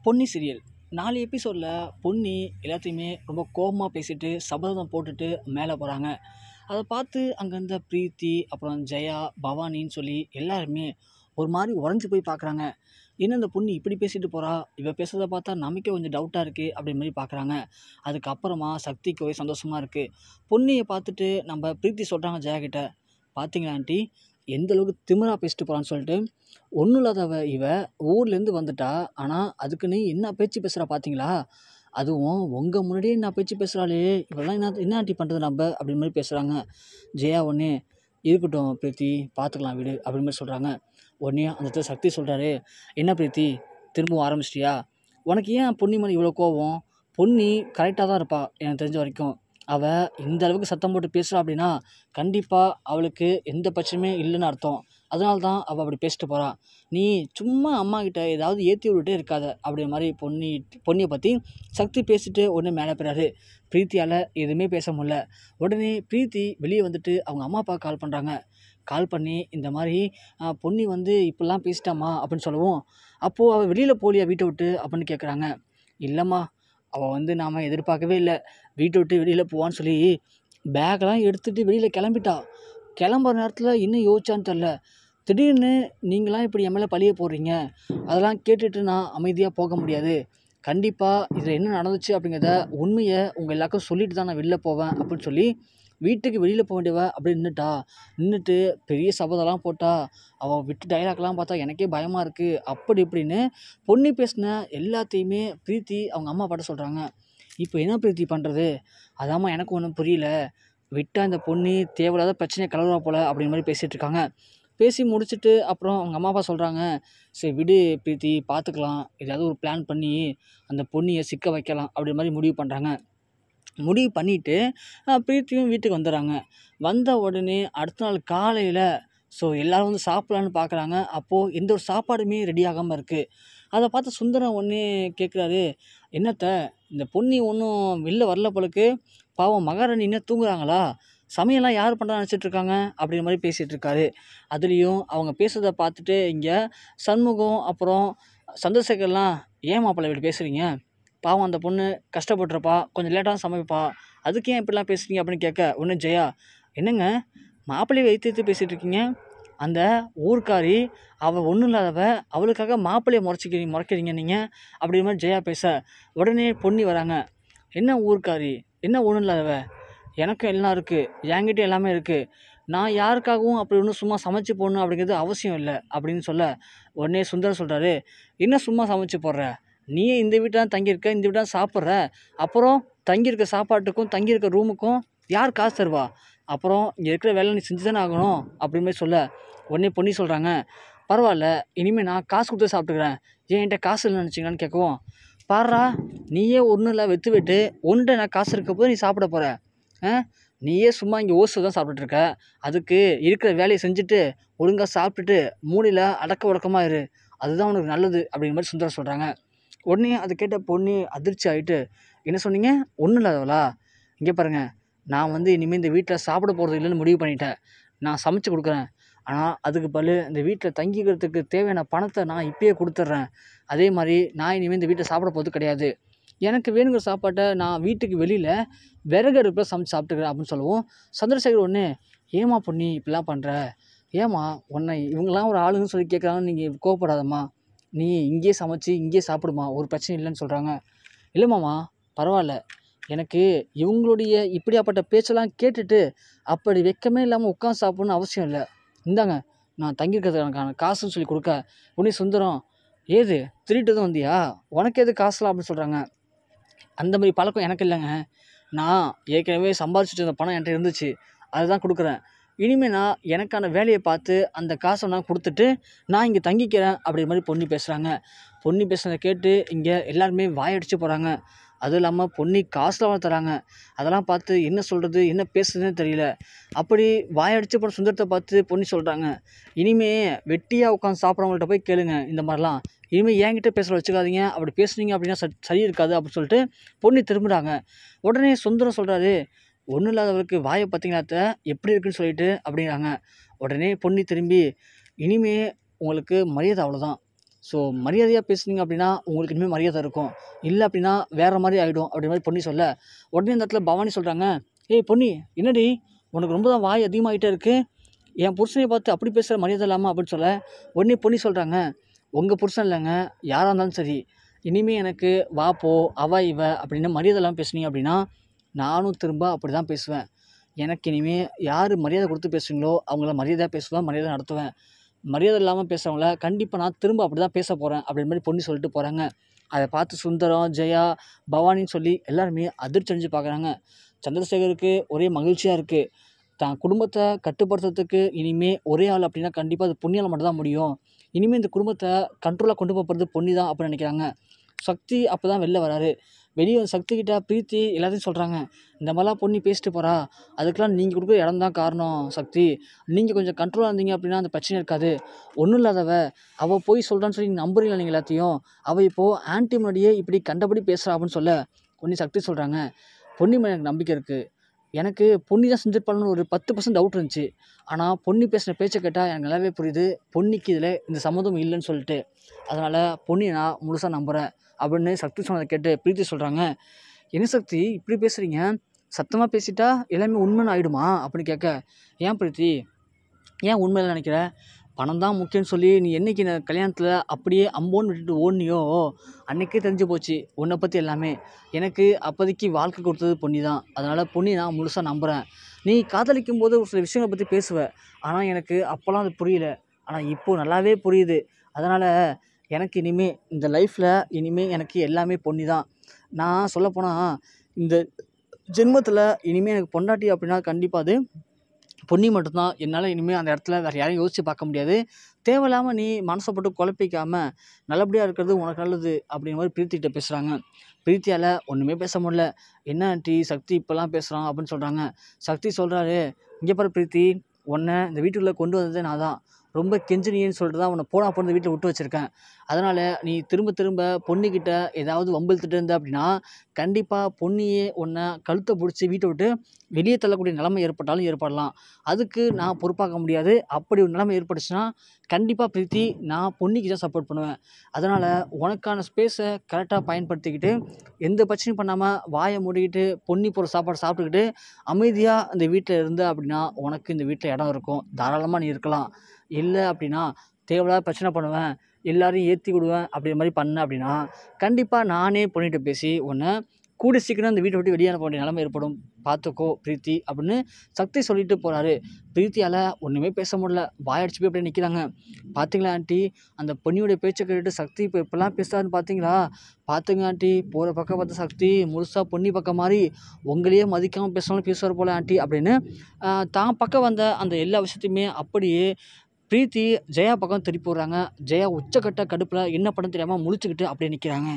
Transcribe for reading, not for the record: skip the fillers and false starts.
Ponni serial 4 எபிசோடில் பொன்னி எல்லாத்தையுமே ரொம்ப கோபமாக பேசிட்டு சபதம் போட்டுட்டு மேலே போகிறாங்க. அதை பார்த்து அங்கே இருந்த பிரீத்தி, அப்புறம் ஜெயா, பவானின்னு சொல்லி எல்லாருமே ஒரு மாதிரி உறைஞ்சி போய் பார்க்குறாங்க. என்ன இந்த பொண்ணு இப்படி பேசிட்டு போகிறா, இவ பேசுறதை பார்த்தா நமக்கே கொஞ்சம் டவுட்டாக இருக்குது அப்படின்ற மாதிரி பார்க்குறாங்க. அதுக்கப்புறமா சக்திக்கு ஒரே சந்தோஷமாக இருக்குது. பொன்னியை பார்த்துட்டு நம்ம பிரீத்தி சொல்கிறாங்க ஜெயா கிட்ட, பார்த்தீங்களா ஆண்டி எந்த அளவுக்கு திமிரா பேசிட்டு போகிறான்னு சொல்லிட்டு, ஒன்றும் இல்லாதவ இவ ஊர்லேருந்து வந்துட்டா, ஆனால் அதுக்குன்னு என்ன பேச்சு பேசுகிறா பார்த்தீங்களா, அதுவும் உங்கள் முன்னாடியே நான் பேச்சு பேசுகிறாளே, இவெல்லாம் என்ன ஆண்டி பண்ணுறது நம்ம அப்படின்னு மாதிரி பேசுகிறாங்க. ஜெயா உடனே இருக்கட்டும் பிரீத்தி பார்த்துக்கலாம் விடு அப்படின்னு மாதிரி சொல்கிறாங்க. உடனே அந்த இடத்துல சக்தி சொல்கிறாரு, என்ன பிரீத்தி திரும்பவும் ஆரம்பிச்சிட்டியா, உனக்கு ஏன் பொன்னி மேலே இவ்வளோ கோவம்? பொன்னி கரெக்டாக தான் இருப்பாள் எனக்கு தெரிஞ்ச வரைக்கும். அவள் இந்த அளவுக்கு சத்தம் போட்டு பேசுகிறா அப்படின்னா கண்டிப்பாக அவளுக்கு எந்த பிரச்சனையுமே இல்லைன்னு அர்த்தம். அதனால தான் அவள் அப்படி பேசிட்டு போகிறான். நீ சும்மா அம்மா கிட்ட ஏதாவது ஏற்றி விட்டுட்டே இருக்காத அப்படிங்கிற மாதிரி பொன்னியை பற்றி சக்தி பேசிட்டு உடனே மேலே போயிறாரு. பிரீத்தியால் எதுவுமே பேச முடியல. உடனே பிரீத்தி வெளியே வந்துட்டு அவங்க அம்மா அப்பா கால் பண்ணுறாங்க. கால் பண்ணி இந்த மாதிரி பொன்னி வந்து இப்படிலாம் பேசிட்டாமா அப்படின்னு சொல்லவும், அப்போது அவள் வெளியில் போலியா வீட்டை விட்டு அப்படின்னு கேட்குறாங்க. இல்லைம்மா, அவள் வந்து நாம் எதிர்பார்க்கவே இல்லை வீட்டை விட்டு வெளியில் போவான்னு சொல்லி பேக்கெல்லாம் எடுத்துகிட்டு வெளியில் கிளம்பிட்டா. கிளம்புற நேரத்தில் இன்னும் யோசிச்சான்னு தெரில, திடீர்னு நீங்களாம் இப்படி என் மேலே பழிய போடுறீங்க, அதெல்லாம் கேட்டுட்டு நான் அமைதியாக போக முடியாது. கண்டிப்பாக இதில் என்ன நடந்துச்சு அப்படிங்கிறத உண்மையை உங்கள் எல்லாருக்கும் சொல்லிட்டு தான் நான் வெளில போவேன் அப்படின்னு சொல்லி வீட்டுக்கு வெளியில் போக வேண்டியவ அப்படி நின்றுட்டு பெரிய சபதம்லாம் போட்டா. அவள் விட்டு டைலாக்லாம் பார்த்தா எனக்கே பயமாக இருக்குது அப்படி இப்படின்னு பொன்னி பேசின எல்லாத்தையுமே பிரீத்தி அவங்க அம்மா அப்பாட்ட சொல்கிறாங்க. இப்போ என்ன பிரீத்தி பண்ணுறது, அதாம்மா எனக்கு ஒன்றும் புரியல, விட்டால் இந்த பொன்னி தேவையில்லாத பிரச்சனையை கலவரா போல் அப்படின்ற மாதிரி பேசிகிட்டு இருக்காங்க. பேசி முடிச்சுட்டு அப்புறம் அவங்க அம்மா அப்பா சொல்கிறாங்க, சரி விடு பிரீத்தி பார்த்துக்கலாம், ஏதாவது ஒரு பிளான் பண்ணி அந்த பொன்னியை சிக்க வைக்கலாம் அப்படின்ற மாதிரி முடிவு பண்ணுறாங்க. முடிவு பண்ணிவிட்டு பிரீத்தியும் வீட்டுக்கு வந்துடுறாங்க. வந்த உடனே அடுத்த நாள் காலையில் எல்லோரும் வந்து சாப்பிட்லான்னு பார்க்குறாங்க. அப்போது எந்த ஒரு சாப்பாடுமே ரெடி ஆகாமல் இருக்குது. அதை பார்த்து சுந்தரம் ஒன்றே கேட்குறாரு, என்னத்த இந்த பொன்னி ஒன்றும் வெளில வரல போலக்கு, பாவம் மகாராணி இன்னும் தூங்குறாங்களா, சமையல்லாம் யார் பண்ணுறா நினச்சிட்ருக்காங்க அப்படின்ற மாதிரி பேசிகிட்டு இருக்காரு. அதுலேயும் அவங்க பேசுகிறத பார்த்துட்டு இங்கே சண்முகம் அப்புறம் சந்திரசேகர்லாம், ஏன் மாப்பிள்ளை இப்படி பேசுகிறீங்க, பாவம் அந்த பொண்ணு கஷ்டப்பட்டுருப்பா, கொஞ்சம் லேட்டாக சமைப்பா, அதுக்கு ஏன் இப்படிலாம் பேசுகிறீங்க அப்படின்னு கேட்க, ஒன்று ஜெயா, என்னங்க மாப்பிள்ளையை வைத்து பேசிகிட்டு இருக்கீங்க, அந்த ஊர்க்காரி அவள் ஒன்றும் இல்லாதவ, அவளுக்காக மாப்பிள்ளையை முறைக்கிறீங்க நீங்கள் அப்படின்ற மாதிரி ஜெயா பேச, உடனே பொன்னி வராங்க. என்ன ஊர்க்காரி, என்ன ஒன்றும் இல்லாதவ, எனக்கும் எல்லாம் இருக்குது, என்கிட்ட எல்லாமே இருக்குது, நான் யாருக்காகவும் அப்படி ஒன்றும் சும்மா சமைச்சு போடணும் அப்படிங்கிறது அவசியம் இல்லை அப்படின்னு சொல்ல, உடனே சுந்தரம் சொல்கிறாரு, என்ன சும்மா சமைச்சு போடுற, நீயே இந்த வீட்டில் தான் தங்கியிருக்க, இந்த வீட்டில் தான் சாப்பிட்ற, அப்புறம் தங்கியிருக்க சாப்பாட்டுக்கும் தங்கியிருக்க ரூமுக்கும் யார் காசு தருவா, அப்புறம் இங்கே இருக்கிற வேலை நீ செஞ்சு தானே ஆகணும் அப்படின்னு மாதிரி சொல்ல, உடனே பொன்னி சொல்கிறாங்க, பரவாயில்ல இனிமேல் நான் காசு கொடுத்து சாப்பிட்டுக்கிறேன், ஏன் என்கிட்ட காசு இல்லைன்னு நினச்சிங்களான்னு கேட்கவும், பாடுறா நீயே ஒன்றும் இல்லை வெட்டு ஒன்றை நான் காசு இருக்க போது நீ சாப்பிட போகிற, நீயே சும்மா இங்கே ஓசு தான் சாப்பிட்டுருக்க, அதுக்கு இருக்கிற வேலையை செஞ்சுட்டு ஒழுங்காக சாப்பிட்டுட்டு மூலையில் அடக்க உடக்கமாக இரு, அதுதான் உனக்கு நல்லது அப்படிங்கிற மாதிரி சுந்தரம் சொல்கிறாங்க. உடனே அது கேட்ட பொண்ணு அதிர்ச்சி ஆகிட்டு, என்ன சொன்னீங்க, ஒன்றும் இல்லாதவளா, இங்கே பாருங்கள், நான் வந்து இனிமேல் இந்த வீட்டில் சாப்பிட போகிறது இல்லைன்னு முடிவு பண்ணிட்டேன், நான் சமைச்சு கொடுக்குறேன், ஆனால் அதுக்கு பதில் இந்த வீட்டில் தங்கிக்கிறதுக்கு தேவையான பணத்தை நான் இப்பயே கொடுத்துட்றேன், அதே மாதிரி நான் இனிமேல் இந்த வீட்டில் சாப்பிட போகிறது கிடையாது, எனக்கு வேணுங்கிற சாப்பாட்டை நான் வீட்டுக்கு வெளியில் விறகு அடுப்பில் சமைச்சு சாப்பிட்டுக்கிறேன் அப்படின்னு சொல்லவும், சந்திரசேகர் ஒன்று, ஏமா பொண்ணி இப்படிலாம் பண்ணுற, ஏமா உன்னை இவங்கெல்லாம் ஒரு ஆளுன்னு சொல்லி கேட்குறாங்கன்னு நீங்கள் கோவப்படாதம்மா, நீ இங்கேயே சமைச்சு இங்கேயே சாப்பிடுமா, ஒரு பிரச்சனை இல்லைன்னு சொல்கிறாங்க. இல்லைம்மாம்மா பரவாயில்ல, எனக்கு இவங்களுடைய இப்படியாப்பட்ட பேச்செல்லாம் கேட்டுட்டு அப்படி வெக்கமே இல்லாமல் உட்காந்து சாப்பிட்ணுன்னு அவசியம் இல்லை, இந்தாங்க நான் தங்கியிருக்கிறதுக்கான காசுன்னு சொல்லி கொடுக்க, உடனே சுந்தரம், ஏது திருட்டு தான் வந்தியா, உனக்கு எது காசுலாம் அப்படின்னு சொல்கிறாங்க. அந்த மாதிரி பழக்கம் எனக்கு இல்லைங்க, நான் ஏற்கனவே சம்பாதிச்சுட்டு இருந்த பணம் என்கிட்ட இருந்துச்சு, அதுதான் கொடுக்குறேன், இனிமேல் நான் எனக்கான வேலையை பார்த்து அந்த காசை நான் கொடுத்துட்டு நான் இங்கே தங்கிக்கிறேன் அப்படிங்கிற மாதிரி பொன்னி பேசுகிறாங்க. பொன்னி பேசுகிறத கேட்டு இங்கே எல்லாருமே வாயடிச்சு போகிறாங்க. அதுவும் இல்லாமல் பொன்னி காசுலாம் தராங்க, அதெல்லாம் பார்த்து என்ன சொல்கிறது என்ன பேசுறதுன்னு தெரியல. அப்படி வாயடிச்சு போகிற சுந்தரத்தை பார்த்து பொன்னி சொல்கிறாங்க, இனிமே வெட்டியாக உட்காந்து சாப்பிட்றவங்கள்ட்ட போய் கேளுங்க இந்த மாதிரிலாம், இனிமேல் என்கிட்ட பேச வச்சுக்காதீங்க, அப்படி பேசுனீங்க அப்படின்னா சரி இருக்காது அப்படின்னு சொல்லிட்டு பொன்னி திரும்புகிறாங்க. உடனே சுந்தரம் சொல்கிறாரு, ஒன்றும் இல்லாதவருக்கு வாயை பார்த்தீங்களாத்த எப்படி இருக்குன்னு சொல்லிட்டு அப்படிங்கிறாங்க. உடனே பொன்னி திரும்பி, இனிமே உங்களுக்கு மரியாதை அவ்வளோதான், ஸோ மரியாதையாக பேசுனீங்க அப்படின்னா உங்களுக்கு இனிமேல் மரியாதை இருக்கும். இல்லை அப்படின்னா வேறு மாதிரி ஆகிடும் அப்படின்ற மாதிரி பொன்னி சொல்ல, உடனே இந்த இடத்துல பவானி சொல்கிறாங்க, ஏய் பொன்னி, என்னடி உனக்கு ரொம்ப தான் வாய் அதிகமாகிட்டே இருக்குது, என் புருஷனை பார்த்து அப்படி பேசுகிற மரியாதை இல்லாமல் அப்படின்னு சொல்ல, உடனே பொன்னி சொல்கிறாங்க, உங்கள் புருஷன் இல்லைங்க, யாராக இருந்தாலும் சரி, இனிமேல் எனக்கு வா போ அவ இவ அப்படின்னு மரியாதை இல்லாமல் பேசுனீங்க அப்படின்னா நானும் திரும்ப அப்படி தான் பேசுவேன். எனக்கு இனிமேல் யார் மரியாதை கொடுத்து பேசுவீங்களோ அவங்கள மரியாதையாக பேசுவேன், மரியாதை நடத்துவேன். மரியாதை இல்லாமல் பேசுகிறவங்கள கண்டிப்பாக நான் திரும்ப அப்படி தான் பேச போகிறேன் அப்படின்ற மாதிரி பொன்னி சொல்லிட்டு போகிறாங்க. அதை பார்த்து சுந்தரம், ஜெயா, பவானின்னு சொல்லி எல்லாருமே அதிர்ச்சி அடைஞ்சு பார்க்குறாங்க. சந்திரசேகருக்கு ஒரே மகிழ்ச்சியாக இருக்குது. தான் குடும்பத்தை கட்டுப்படுத்துறதுக்கு இனிமேல் ஒரே ஆள் அப்படின்னா கண்டிப்பாக அது பொன்னியால் மட்டும் தான் முடியும். இனிமேல் இந்த குடும்பத்தை கண்ட்ரோலாக கொண்டு போகிறது பொன்னி தான் அப்படின்னு நினைக்கிறாங்க. சக்தி அப்போ தான் வெளில வராரு. வெளியே வந்து சக்தி கிட்ட பிரீத்தி எல்லாத்தையும் சொல்கிறாங்க, இந்த மாதிரிலாம் பொன்னி பேசிட்டு போகிறா, அதுக்கெலாம் நீங்கள் கொடுக்குற இடம் தான் காரணம் சக்தி, நீங்கள் கொஞ்சம் கண்ட்ரோலாக இருந்தீங்க அப்படின்னா அந்த பிரச்சனை இருக்காது. ஒன்றும் இல்லாதவ அவள் போய் சொல்கிறான்னு சொல்லி நம்புறீங்களா நீங்கள் எல்லாத்தையும், அவள் இப்போது ஆன்ட்டி முன்னாடியே இப்படி கண்டபடி பேசுகிறா அப்படின்னு சொல்ல பொன்னி சக்தி சொல்கிறாங்க, பொன்னி மேலே எனக்கு நம்பிக்கை இருக்குது. எனக்கு பொன்னி தான் செஞ்சிருப்பாள்னு ஒரு 10% டவுட் இருந்துச்சு. ஆனால் பொன்னி பேசின பேச்சை கேட்டால் எனக்கு நல்லாவே புரியுது பொன்னிக்கு இதில் இந்த சம்மந்தம் இல்லைன்னு சொல்லிட்டு. அதனால் பொன்னியை நான் முழுசாக நம்புகிறேன் அப்படின்னு சக்தி சொன்னதை கேட்டு பிரீத்தி சொல்கிறாங்க, என்ன சக்தி இப்படி பேசுகிறீங்க, சத்தமாக பேசிட்டா எல்லாமே உண்மைன்னு ஆகிடுமா அப்படின்னு கேட்க, ஏன் பிரீத்தி, ஏன் உண்மையில நினைக்கிற, பணம் தான் முக்கியம்னு சொல்லி நீ என்னைக்கு கல்யாணத்தில் அப்படியே அம்போன்னு விட்டுட்டு ஓடனியோ அன்றைக்கே தெரிஞ்சு போச்சு உன்னை பற்றி எல்லாமே. எனக்கு அப்போதைக்கு வாழ்க்கை கொடுத்தது பொன்னி தான். அதனால் பொன்னி நான் முழுசாக நம்புகிறேன். நீ காதலிக்கும் போது ஒரு சில விஷயங்களை பற்றி பேசுவேன், ஆனால் எனக்கு அப்போல்லாம் அது புரியல, ஆனால் இப்போது நல்லாவே புரியுது. அதனால் எனக்கு இனிமேல் இந்த லைஃப்பில் இனிமேல் எனக்கு எல்லாமே பொன்னி தான். நான் சொல்லப்போனால் இந்த ஜென்மத்தில் இனிமேல் எனக்கு பொண்டாட்டி அப்படின்னா கண்டிப்பாக அது பொன்னி மட்டும்தான். என்னால் இனிமேல் அந்த இடத்துல வேறு யாரையும் யோசித்து பார்க்க முடியாது. தேவையில்லாமல் நீ மனசை போட்டு குழப்பிக்காமல் நல்லபடியாக இருக்கிறது உனக்கு நல்லது அப்படிங்கிற மாதிரி பிரீத்திகிட்ட பேசுகிறாங்க. பிரீத்தியால் ஒன்றுமே பேச முடியல. என்ன ஆண்டி சக்தி இப்போல்லாம் பேசுகிறான் அப்படின்னு சொல்கிறாங்க. சக்தி சொல்கிறாரு, இங்கே பாரு பிரீத்தி, உன்னை இந்த வீட்டுக்குள்ளே கொண்டு வந்ததே நான் தான். ரொம்ப கெஞ்சினியன்னு சொல்லிட்டு தான் உன்னை போன வீட்டில் விட்டு வச்சுருக்கேன். அதனால் நீ திரும்ப திரும்ப பொன்னிக்கிட்ட ஏதாவது வம்பிழுத்துட்டு இருந்த அப்படின்னா கண்டிப்பாக பொன்னியே உன்னை கழுத்தை பிடிச்சி வீட்டை விட்டு வெளியே தள்ளக்கூடிய நிலைமை ஏற்பட்டாலும் ஏற்படலாம். அதுக்கு நான் பொறுப்பாக்க முடியாது. அப்படி ஒரு நிலைமை ஏற்பட்டுச்சுன்னா கண்டிப்பாக பிரீத்தி நான் பொன்னிக்கு தான் சப்போர்ட் பண்ணுவேன். அதனால் உனக்கான ஸ்பேஸை கரெக்டாக பயன்படுத்திக்கிட்டு எந்த பிரச்சனையும் பண்ணாமல் வாயை மூடிக்கிட்டு பொன்னி போகிற சாப்பாடு சாப்பிட்டுக்கிட்டு அமைதியாக இந்த வீட்டில் இருந்த அப்படின்னா உனக்கு இந்த வீட்டில் இடம் இருக்கும், தாராளமாக நீ இருக்கலாம். இல்லை அப்படின்னா தேவையில்லாத பிரச்சனை பண்ணுவேன், எல்லாரையும் ஏற்றி விடுவேன் அப்படிங்கிற மாதிரி பண்ண அப்படின்னா கண்டிப்பாக நானே பொண்ணிகிட்ட பேசி உன்னை கூடி சீக்கிரம் இந்த வீட்டை விட்டு வெளியே அனுப்ப வேண்டிய நிலைமை ஏற்படும், பார்த்துக்கோ பிரீத்தி அப்படின்னு சக்தி சொல்லிட்டு போகிறாரு. பிரீத்தியால் ஒன்றுமே பேச முடியல, வாயடிச்சு போய் அப்படியே நிற்கிறாங்க. பார்த்தீங்களா ஆண்டி, அந்த பொன்னியோடைய பேச்சை கேட்டுட்டு சக்தி இப்போ இப்போல்லாம் பேசுகிறாருன்னு பார்த்தீங்களா, பார்த்துங்க ஆண்டி, போகிற பக்கம் பார்த்த சக்தி முழுசாக பொன்னி பக்கம் மாதிரி உங்களையே மதிக்காமல் பேசினாலும் பேசுவார் போல் ஆண்டி அப்படின்னு தான் பக்கம் வந்த அந்த எல்லா விஷயத்தையுமே அப்படியே பிரீத்தி ஜெயா பக்கம் திருப்பி விடுறாங்க. ஜெயா உச்சக்கட்ட கடுப்பில் என்ன பண்ண தெரியாமல் முழிச்சுக்கிட்டு அப்படியே நிற்கிறாங்க.